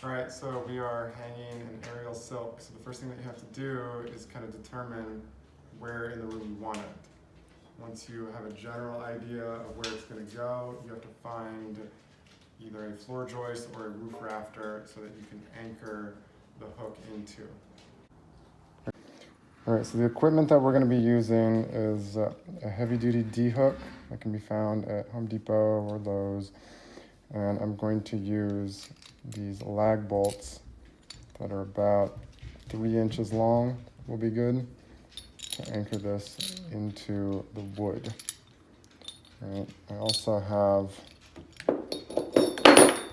All right, so we are hanging an aerial silk. So the first thing that you have to do is kind of determine where in the room you want it. Once you have a general idea of where it's going to go, you have to find either a floor joist or a roof rafter so that you can anchor the hook into. All right, so the equipment that we're going to be using is a heavy-duty D-hook that can be found at Home Depot or Lowe's. And I'm going to use these lag bolts that are about 3 inches long, will be good, to anchor this into the wood. All right, I also have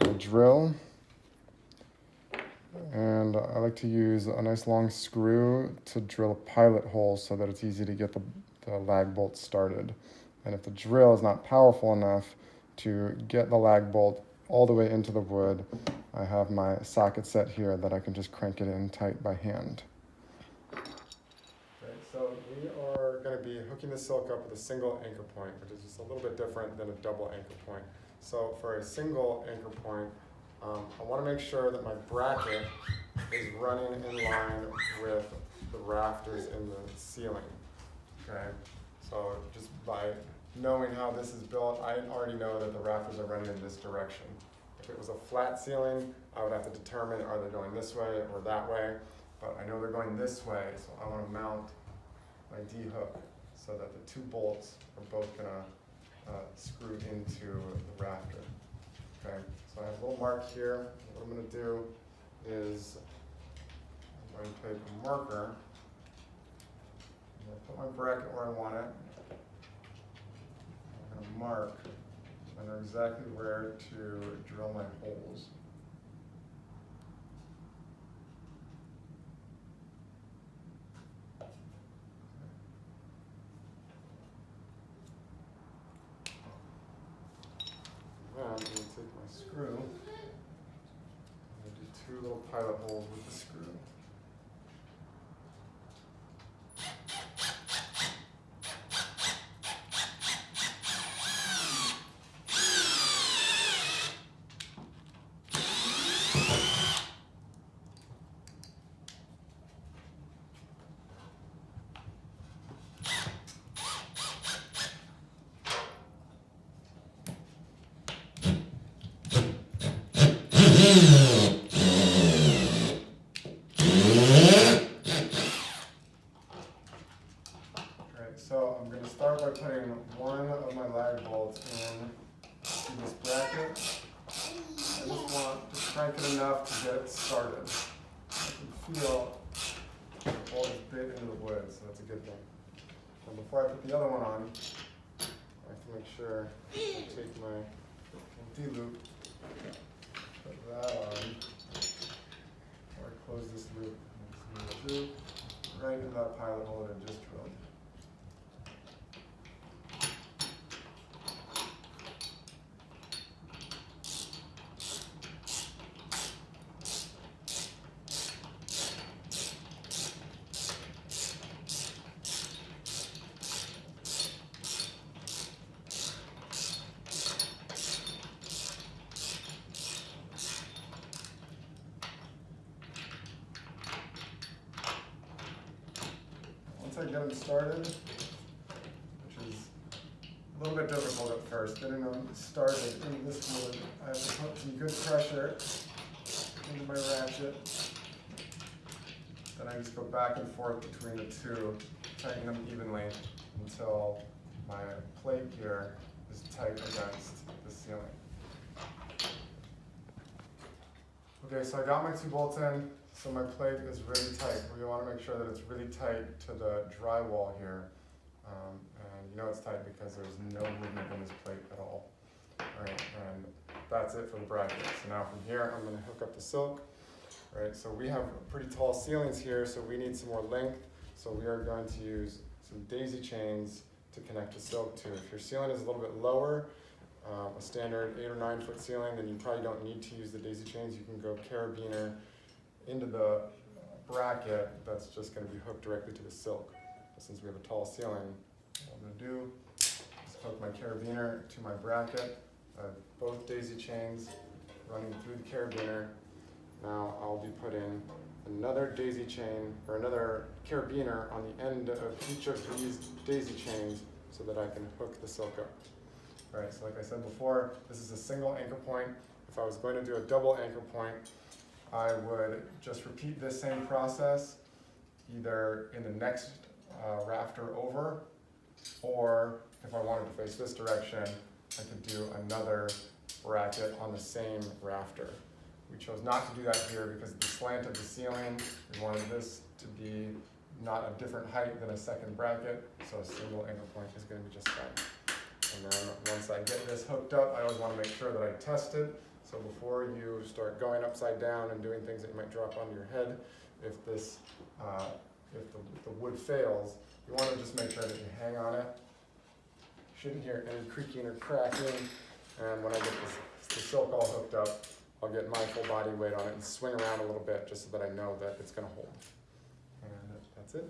a drill, and I like to use a nice long screw to drill a pilot hole so that it's easy to get the lag bolt started. And if the drill is not powerful enough to get the lag bolt all the way into the wood, I have my socket set here that I can just crank it in tight by hand. Okay, so we are going to be hooking the silk up with a single anchor point, which is just a little bit different than a double anchor point. So for a single anchor point, I want to make sure that my bracket is running in line with the rafters in the ceiling. Okay, so just by knowing how this is built, I already know that the rafters are running in this direction. If it was a flat ceiling, I would have to determine, are they going this way or that way? But I know they're going this way, so I want to mount my D-hook so that the 2 bolts are both going to screw into the rafter. Okay, so I have a little mark here. What I'm going to do is I'm going to take a marker. I'm going to put my bracket where I want it. I'm going to mark so I know exactly where to drill my holes. Then I'm going to take my screw. I'm going to do 2 little pilot holes with the screw. So I'm going to start by putting one of my lag bolts in this bracket. I just want to crank it enough to get it started. I can feel the bolt is bit into the wood, so that's a good thing. And before I put the other one on, I have to make sure I take my D-loop, put that on, or close this loop, right into that pilot hole that I just drilled. Once I get them started, which is a little bit difficult at first, getting them started in this wood, I have to put some good pressure into my ratchet. Then I just go back and forth between the 2, tighten them evenly until my plate here is tight against the ceiling. Okay, so I got my 2 bolts in, so my plate is really tight. We want to make sure that it's really tight to the drywall here. And you know it's tight because there's no movement in this plate at all. Alright, and that's it for the bracket. So now from here, I'm going to hook up the silk. Alright, so we have pretty tall ceilings here, so we need some more length. So we are going to use some daisy chains to connect the silk to. If your ceiling is a little bit lower, a standard 8 or 9 foot ceiling, then you probably don't need to use the daisy chains. You can go carabiner into the bracket that's just going to be hooked directly to the silk. Since we have a tall ceiling, what I'm going to do is hook my carabiner to my bracket. I have both daisy chains running through the carabiner, Now I'll be putting another daisy chain or another carabiner on the end of each of these daisy chains so that I can hook the silk up. All right, so like I said before, this is a single anchor point. If I was going to do a double anchor point, I would just repeat this same process either in the next rafter over, or if I wanted to face this direction, I could do another bracket on the same rafter. We chose not to do that here because of the slant of the ceiling. We wanted this to be not a different height than a second bracket, so a single anchor point is going to be just fine. And then once I get this hooked up, I always want to make sure that I test it. So before you start going upside down and doing things that might drop onto your head, if this, if the wood fails, you want to just make sure that you hang on it. You shouldn't hear any creaking or cracking. And when I get the silk all hooked up, I'll get my full body weight on it and swing around a little bit just so that I know that it's going to hold. And that's it.